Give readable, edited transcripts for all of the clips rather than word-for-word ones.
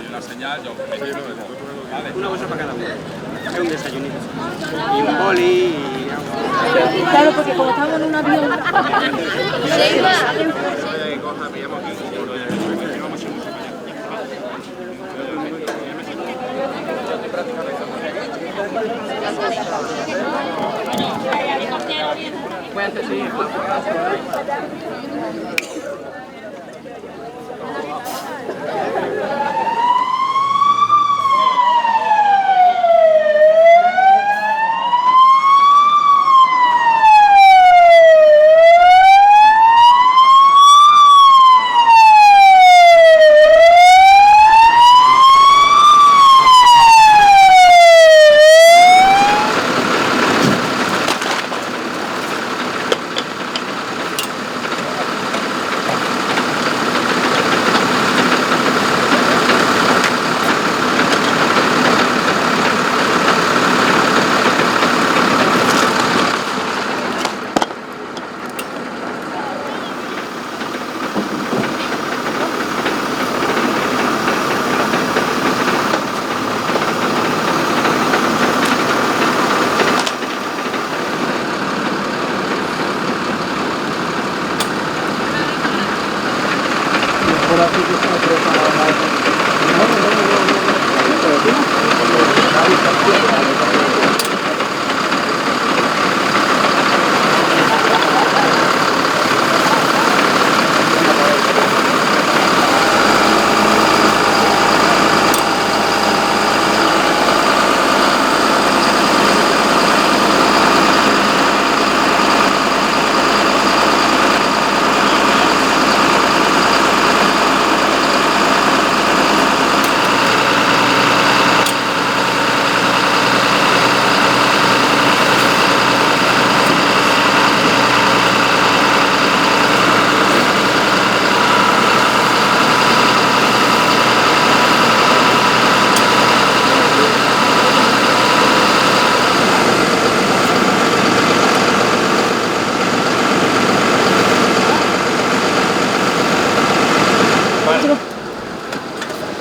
Una señal, yo vale. Una bolsa para cada uno. Es un desayunito. Y un boli y agua. Claro, porque como estamos en un avión...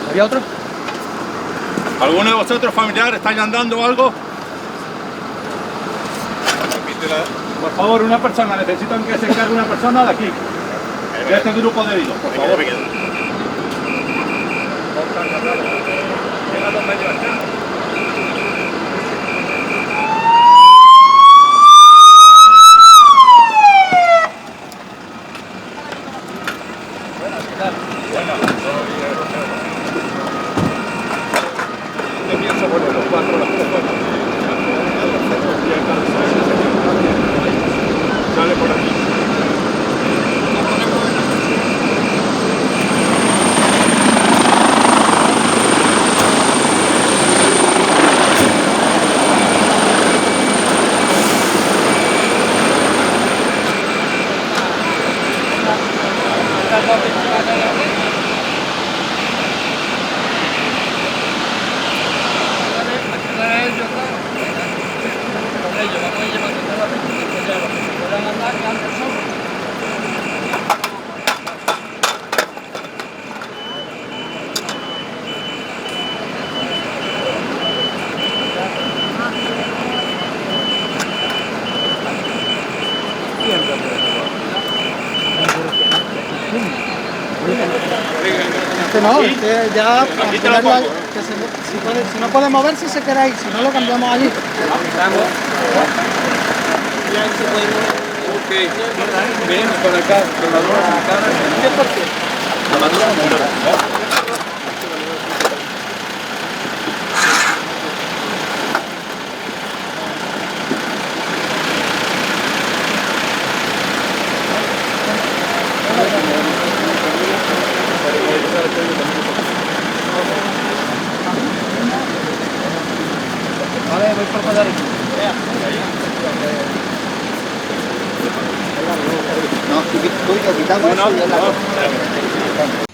¿Había otro? ¿Alguno de vosotros familiares estáis andando o algo? Por favor, una persona, necesitan que se encargue una persona de aquí. De este grupo de heridos, por favor. Sale por aquí. No, ya si no puede moverse se queda ahí, si no lo cambiamos allí. Ok, ven por acá, rodadora sacada. ¿Qué por qué? La madura. Vale, voy por Madrid. No, tú quitamos eso y ya la...